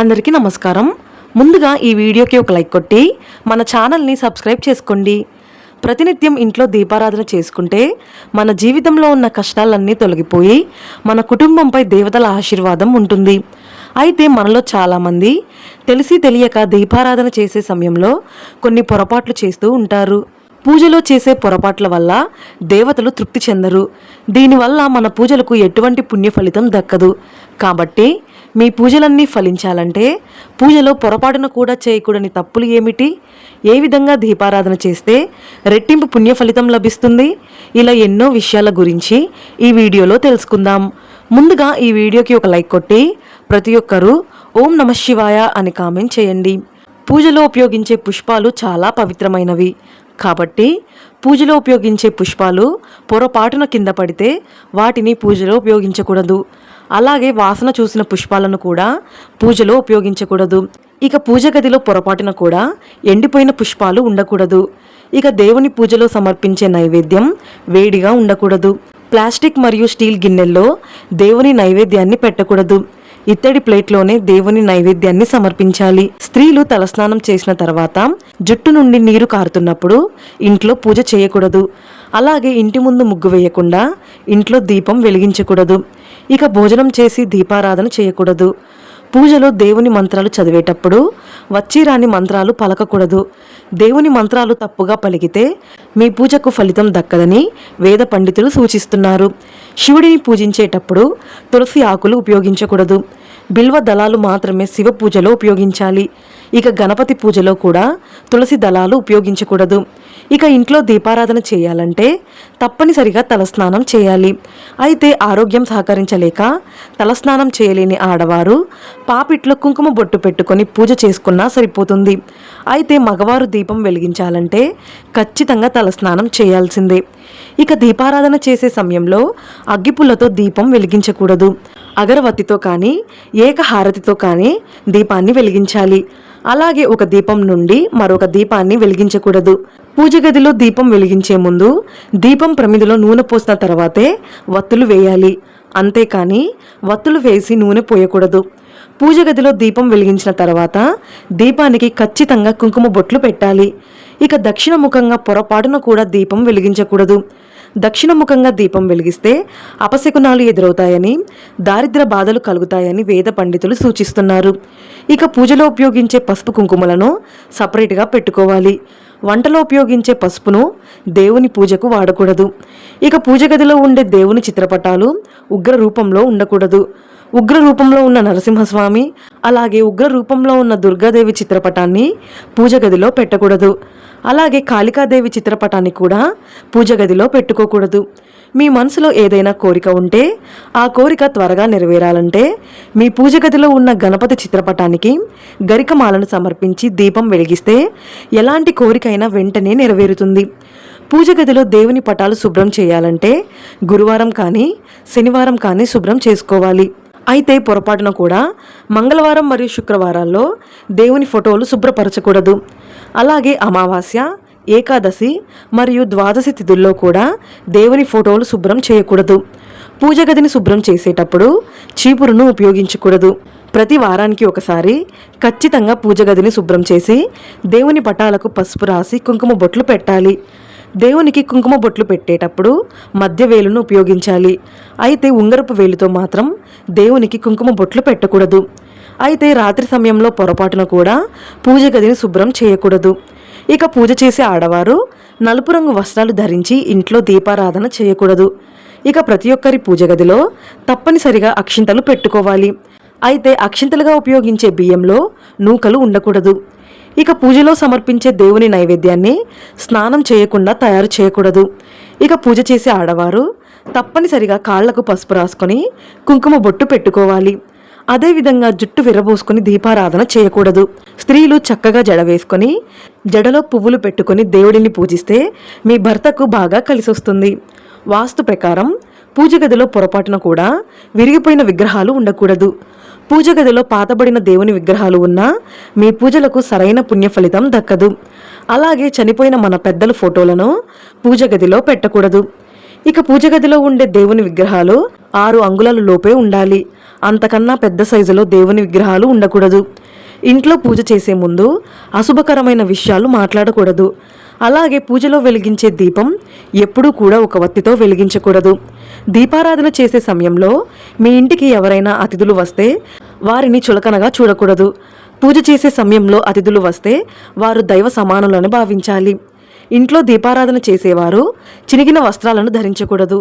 అందరికీ నమస్కారం. ముందుగా ఈ వీడియోకి ఒక లైక్ కొట్టి మన ఛానల్ని సబ్స్క్రైబ్ చేసుకోండి. ప్రతినిత్యం ఇంట్లో దీపారాధన చేసుకుంటే మన జీవితంలో ఉన్న కష్టాలన్నీ తొలగిపోయి మన కుటుంబంపై దేవతల ఆశీర్వాదం ఉంటుంది. అయితే మనలో చాలామంది తెలిసి తెలియక దీపారాధన చేసే సమయంలో కొన్ని పొరపాట్లు చేస్తూ ఉంటారు. పూజలో చేసే పొరపాట్ల వల్ల దేవతలు తృప్తి చెందరు. దీనివల్ల మన పూజలకు ఎటువంటి పుణ్య ఫలితం దక్కదు. కాబట్టి మీ పూజలన్నీ ఫలించాలంటే పూజలో పొరపాటున కూడా చేయకూడని తప్పులు ఏమిటి, ఏ విధంగా దీపారాధన చేస్తే రెట్టింపు పుణ్య ఫలితం లభిస్తుంది, ఇలా ఎన్నో విషయాల గురించి ఈ వీడియోలో తెలుసుకుందాం. ముందుగా ఈ వీడియోకి ఒక లైక్ కొట్టి ప్రతి ఒక్కరూ ఓం నమః శివాయ అని కామెంట్ చేయండి. పూజలో ఉపయోగించే పుష్పాలు చాలా పవిత్రమైనవి. కాబట్టి పూజలో ఉపయోగించే పుష్పాలు పొరపాటున కింద పడితే వాటిని పూజలో ఉపయోగించకూడదు. అలాగే వాసన చూసిన పుష్పాలను కూడా పూజలో ఉపయోగించకూడదు. ఇక పూజ గదిలో పొరపాటున కూడా ఎండిపోయిన పుష్పాలు ఉండకూడదు. ఇక దేవుని పూజలో సమర్పించే నైవేద్యం వేడిగా ఉండకూడదు. ప్లాస్టిక్ మరియు స్టీల్ గిన్నెల్లో దేవుని నైవేద్యాన్ని పెట్టకూడదు. ఇత్తడి ప్లేట్లోనే దేవుని నైవేద్యాన్ని సమర్పించాలి. స్త్రీలు తలస్నానం చేసిన తర్వాత జుట్టు నుండి నీరు కారుతున్నప్పుడు ఇంట్లో పూజ చేయకూడదు. అలాగే ఇంటి ముందు ముగ్గు వేయకుండా ఇంట్లో దీపం వెలిగించకూడదు. ఇక భోజనం చేసి దీపారాధన చేయకూడదు. పూజలో దేవుని మంత్రాలు చదివేటప్పుడు వచ్చిరాని మంత్రాలు పలకకూడదు. దేవుని మంత్రాలు తప్పుగా పలికితే మీ పూజకు ఫలితం దక్కదని వేద పండితులు సూచిస్తున్నారు. శివుడిని పూజించేటప్పుడు తులసి ఆకులు ఉపయోగించకూడదు. బిల్వ దళాలు మాత్రమే శివ పూజలో ఉపయోగించాలి. ఇక గణపతి పూజలో కూడా తులసి దళాలు ఉపయోగించకూడదు. ఇక ఇంట్లో దీపారాధన చేయాలంటే తప్పనిసరిగా తలస్నానం చేయాలి. అయితే ఆరోగ్యం సహకరించలేక తలస్నానం చేయలేని ఆడవారు పాపిట్లో కుంకుమ బొట్టు పెట్టుకొని పూజ చేసుకున్నా సరిపోతుంది. అయితే మగవారు దీపం వెలిగించాలంటే ఖచ్చితంగా తలస్నానం చేయాల్సిందే. ఇక దీపారాధన చేసే సమయంలో అగ్గిపుల్లతో దీపం వెలిగించకూడదు. అగరవత్తితో కానీ ఏకహారతితో కానీ దీపాన్ని వెలిగించాలి. అలాగే ఒక దీపం నుండి మరొక దీపాన్ని వెలిగించకూడదు. పూజ గదిలో దీపం వెలిగించే ముందు దీపం ప్రమిదలో నూనె పోసిన తర్వాతే వత్తులు వేయాలి. అంతేకాని వత్తులు వేసి నూనె పోయకూడదు. పూజ గదిలో దీపం వెలిగించిన తర్వాత దీపానికి ఖచ్చితంగా కుంకుమ బొట్లు పెట్టాలి. ఇక దక్షిణముఖంగా పొరపాటున కూడా దీపం వెలిగించకూడదు. దక్షిణముఖంగా దీపం వెలిగిస్తే అపశకునాలు ఎదురవుతాయని, దారిద్ర బాధలు కలుగుతాయని వేద పండితులు సూచిస్తున్నారు. ఇక పూజలో ఉపయోగించే పసుపు కుంకుమలను సపరేట్గా పెట్టుకోవాలి. వంటలో ఉపయోగించే పసుపును దేవుని పూజకు వాడకూడదు. ఇక పూజ గదిలో ఉండే దేవుని చిత్రపటాలు ఉగ్ర రూపంలో ఉండకూడదు. ఉగ్ర రూపంలో ఉన్న నరసింహస్వామి అలాగే ఉగ్ర రూపంలో ఉన్న దుర్గాదేవి చిత్రపటాన్ని పూజ గదిలో పెట్టకూడదు. అలాగే కాళికాదేవి చిత్రపటాన్ని కూడా పూజ గదిలో పెట్టుకోకూడదు. మీ మనసులో ఏదైనా కోరిక ఉంటే ఆ కోరిక త్వరగా నెరవేరాలంటే మీ పూజ గదిలో ఉన్న గణపతి చిత్రపటానికి గరికమాలను సమర్పించి దీపం వెలిగిస్తే ఎలాంటి కోరికైనా వెంటనే నెరవేరుతుంది. పూజ గదిలో దేవుని పటాలు శుభ్రం చేయాలంటే గురువారం కానీ శనివారం కానీ శుభ్రం చేసుకోవాలి. అయితే పొరపాటున కూడా మంగళవారం మరియు శుక్రవారాల్లో దేవుని ఫోటోలు శుభ్రపరచకూడదు. అలాగే అమావాస్య, ఏకాదశి మరియు ద్వాదశి తిథుల్లో కూడా దేవుని ఫోటోలు శుభ్రం చేయకూడదు. పూజ గదిని శుభ్రం చేసేటప్పుడు చీపురును ఉపయోగించకూడదు. ప్రతి వారానికి ఒకసారి ఖచ్చితంగా పూజ గదిని శుభ్రం చేసి దేవుని పటాలకు పసుపు రాసి కుంకుమ బొట్లు పెట్టాలి. దేవునికి కుంకుమ బొట్లు పెట్టేటప్పుడు మధ్య వేలును ఉపయోగించాలి. అయితే ఉంగరపు వేలుతో మాత్రం దేవునికి కుంకుమ బొట్లు పెట్టకూడదు. అయితే రాత్రి సమయంలో పొరపాటున కూడా పూజ గదిని శుభ్రం చేయకూడదు. ఇక పూజ చేసే ఆడవారు నలుపు రంగు వస్త్రాలు ధరించి ఇంట్లో దీపారాధన చేయకూడదు. ఇక ప్రతి ఒక్కరి పూజ గదిలో తప్పనిసరిగా అక్షింతలు పెట్టుకోవాలి. అయితే అక్షింతలుగా ఉపయోగించే బియ్యంలో నూకలు ఉండకూడదు. ఇక పూజలో సమర్పించే దేవుని నైవేద్యాన్ని స్నానం చేయకుండా తయారు చేయకూడదు. ఇక పూజ చేసే ఆడవారు తప్పనిసరిగా కాళ్లకు పసుపు రాసుకొని కుంకుమ బొట్టు పెట్టుకోవాలి. అదేవిధంగా జుట్టు విరబోసుకొని దీపారాధన చేయకూడదు. స్త్రీలు చక్కగా జడ వేసుకొని జడలో పువ్వులు పెట్టుకొని దేవుడిని పూజిస్తే మీ భర్తకు బాగా కలిసొస్తుంది. వాస్తు ప్రకారం పూజ గదిలో పొరపాటున కూడా విరిగిపోయిన విగ్రహాలు ఉండకూడదు. పూజ గదిలో పాతబడిన దేవుని విగ్రహాలు ఉన్నా మీ పూజలకు సరైన పుణ్య ఫలితం దక్కదు. అలాగే చనిపోయిన మన పెద్దల ఫోటోలను పూజ గదిలో పెట్టకూడదు. ఇక పూజ గదిలో ఉండే దేవుని విగ్రహాలు 6 అంగుళాల లోపే ఉండాలి. అంతకన్నా పెద్ద సైజులో దేవుని విగ్రహాలు ఉండకూడదు. ఇంట్లో పూజ చేసే ముందు అశుభకరమైన విషయాలు మాట్లాడకూడదు. అలాగే పూజలో వెలిగించే దీపం ఎప్పుడూ కూడా ఒక వత్తితో వెలిగించకూడదు. దీపారాధన చేసే సమయంలో మీ ఇంటికి ఎవరైనా అతిథులు వస్తే వారిని చులకనగా చూడకూడదు. పూజ చేసే సమయంలో అతిథులు వస్తే వారు దైవ సమానులని భావించాలి. ఇంట్లో దీపారాధన చేసేవారు చినిగిన వస్త్రాలను ధరించకూడదు.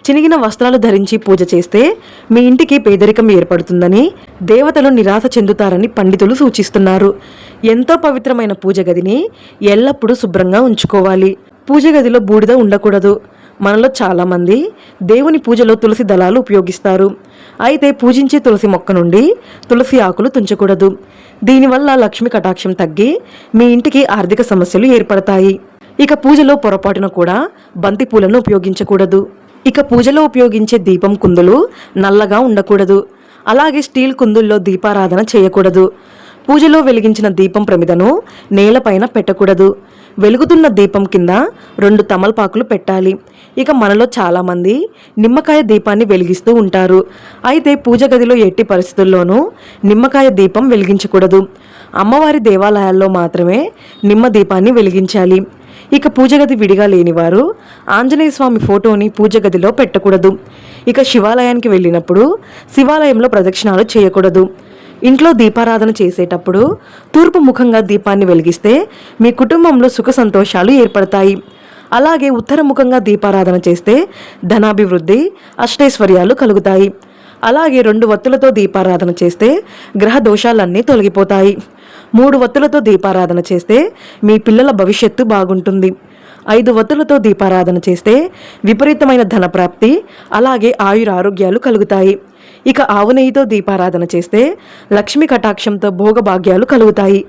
చినిగిన వస్త్రాలు ధరించి పూజ చేస్తే మీ ఇంటికి పేదరికం ఏర్పడుతుందని, దేవతలు నిరాశ చెందుతారని పండితులు సూచిస్తున్నారు. ఎంతో పవిత్రమైన పూజ గదిని ఎల్లప్పుడూ శుభ్రంగా ఉంచుకోవాలి. పూజ గదిలో బూడిద ఉండకూడదు. మనలో చాలామంది దేవుని పూజలో తులసి దళాలు ఉపయోగిస్తారు. అయితే పూజించే తులసి మొక్క నుండి తులసి ఆకులు తుంచకూడదు. దీనివల్ల లక్ష్మి కటాక్షం తగ్గి మీ ఇంటికి ఆర్థిక సమస్యలు ఏర్పడతాయి. ఇక పూజలో పొరపాటున కూడా బంతి పూలను ఉపయోగించకూడదు. ఇక పూజలో ఉపయోగించే దీపం కుందులు నల్లగా ఉండకూడదు. అలాగే స్టీల్ కుందుల్లో దీపారాధన చేయకూడదు. పూజలో వెలిగించిన దీపం ప్రమిదను నేలపైన పెట్టకూడదు. వెలుగుతున్న దీపం కింద 2 తమలపాకులు పెట్టాలి. ఇక మనలో చాలామంది నిమ్మకాయ దీపాన్ని వెలిగిస్తూ ఉంటారు. అయితే పూజ గదిలో ఎట్టి పరిస్థితుల్లోనూ నిమ్మకాయ దీపం వెలిగించకూడదు. అమ్మవారి దేవాలయాల్లో మాత్రమే నిమ్మ దీపాన్ని వెలిగించాలి. ఇక పూజ గది విడిగా లేనివారు ఆంజనేయ స్వామి ఫోటోని పూజ గదిలో పెట్టకూడదు. ఇక శివాలయానికి వెళ్ళినప్పుడు శివాలయంలో ప్రదక్షిణాలు చేయకూడదు. ఇంట్లో దీపారాధన చేసేటప్పుడు తూర్పు ముఖంగా దీపాన్ని వెలిగిస్తే మీ కుటుంబంలో సుఖ సంతోషాలు ఏర్పడతాయి. అలాగే ఉత్తరముఖంగా దీపారాధన చేస్తే ధనాభివృద్ధి, అష్టైశ్వర్యాలు కలుగుతాయి. అలాగే 2 వత్తులతో దీపారాధన చేస్తే గ్రహ దోషాలన్నీ తొలగిపోతాయి. 3 వత్తులతో దీపారాధన చేస్తే మీ పిల్లల భవిష్యత్తు బాగుంటుంది. 5 వత్తులతో దీపారాధన చేస్తే విపరీతమైన ధనప్రాప్తి, అలాగే ఆయురారోగ్యాలు కలుగుతాయి. ఇక ఆవు నెయ్యితో దీపారాధన చేస్తే లక్ష్మీ కటాక్షంతో భోగభాగ్యాలు కలుగుతాయి.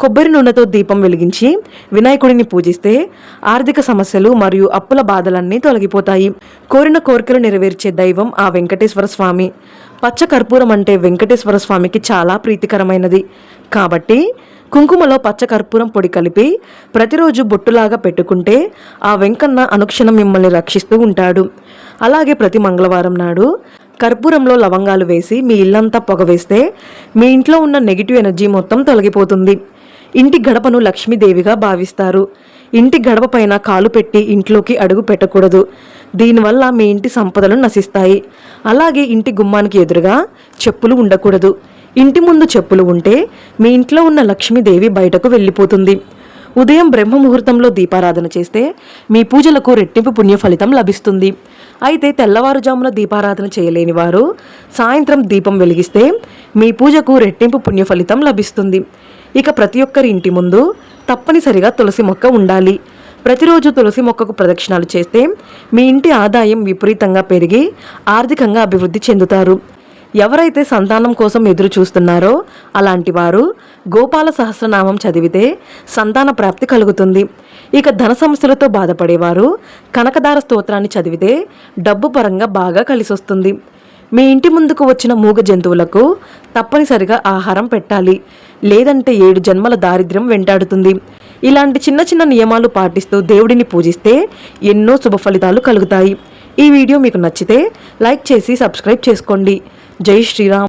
కొబ్బరి నూనెతో దీపం వెలిగించి వినాయకుడిని పూజిస్తే ఆర్థిక సమస్యలు మరియు అప్పుల బాధలన్నీ తొలగిపోతాయి. కోరిన కోరికలు నెరవేర్చే దైవం ఆ వెంకటేశ్వర స్వామి. పచ్చ కర్పూరం అంటే వెంకటేశ్వర స్వామికి చాలా ప్రీతికరమైనది. కాబట్టి కుంకుమలో పచ్చ కర్పూరం పొడి కలిపి ప్రతిరోజు బొట్టులాగా పెట్టుకుంటే ఆ వెంకన్న అనుక్షణం మిమ్మల్ని రక్షిస్తూ ఉంటాడు. అలాగే ప్రతి మంగళవారం నాడు కర్పూరంలో లవంగాలు వేసి మీ ఇల్లంతా పొగ వేస్తే మీ ఇంట్లో ఉన్న నెగిటివ్ ఎనర్జీ మొత్తం తొలగిపోతుంది. ఇంటి గడపను లక్ష్మీదేవిగా భావిస్తారు. ఇంటి గడప పైన కాలు పెట్టి ఇంట్లోకి అడుగు పెట్టకూడదు. దీనివల్ల మీ ఇంటి సంపదలు నశిస్తాయి. అలాగే ఇంటి గుమ్మానికి ఎదురుగా చెప్పులు ఉండకూడదు. ఇంటి ముందు చెప్పులు ఉంటే మీ ఇంట్లో ఉన్న లక్ష్మీదేవి బయటకు వెళ్ళిపోతుంది. ఉదయం బ్రహ్మ ముహూర్తంలో దీపారాధన చేస్తే మీ పూజలకు రెట్టింపు పుణ్య ఫలితం లభిస్తుంది. అయితే తెల్లవారుజామున దీపారాధన చేయలేని వారు సాయంత్రం దీపం వెలిగిస్తే మీ పూజకు రెట్టింపు పుణ్య ఫలితం లభిస్తుంది. ఇక ప్రతి ఒక్కరి ఇంటి ముందు తప్పనిసరిగా తులసి మొక్క ఉండాలి. ప్రతిరోజు తులసి మొక్కకు ప్రదక్షిణాలు చేస్తే మీ ఇంటి ఆదాయం విపరీతంగా పెరిగి ఆర్థికంగా అభివృద్ధి చెందుతారు. ఎవరైతే సంతానం కోసం ఎదురు చూస్తున్నారో అలాంటి వారు గోపాల సహస్రనామం చదివితే సంతాన ప్రాప్తి కలుగుతుంది. ఇక ధన సమస్యలతో బాధపడేవారు కనకదార స్తోత్రాన్ని చదివితే డబ్బు పరంగా బాగా కలిసొస్తుంది. మీ ఇంటి ముందుకు వచ్చిన మూగ జంతువులకు తప్పనిసరిగా ఆహారం పెట్టాలి. లేదంటే 7 జన్మల దారిద్ర్యం వెంటాడుతుంది. ఇలాంటి చిన్న చిన్న నియమాలు పాటిస్తూ దేవుడిని పూజిస్తే ఎన్నో శుభ ఫలితాలు కలుగుతాయి. ఈ వీడియో మీకు నచ్చితే లైక్ చేసి సబ్స్క్రైబ్ చేసుకోండి. జై శ్రీరామ్.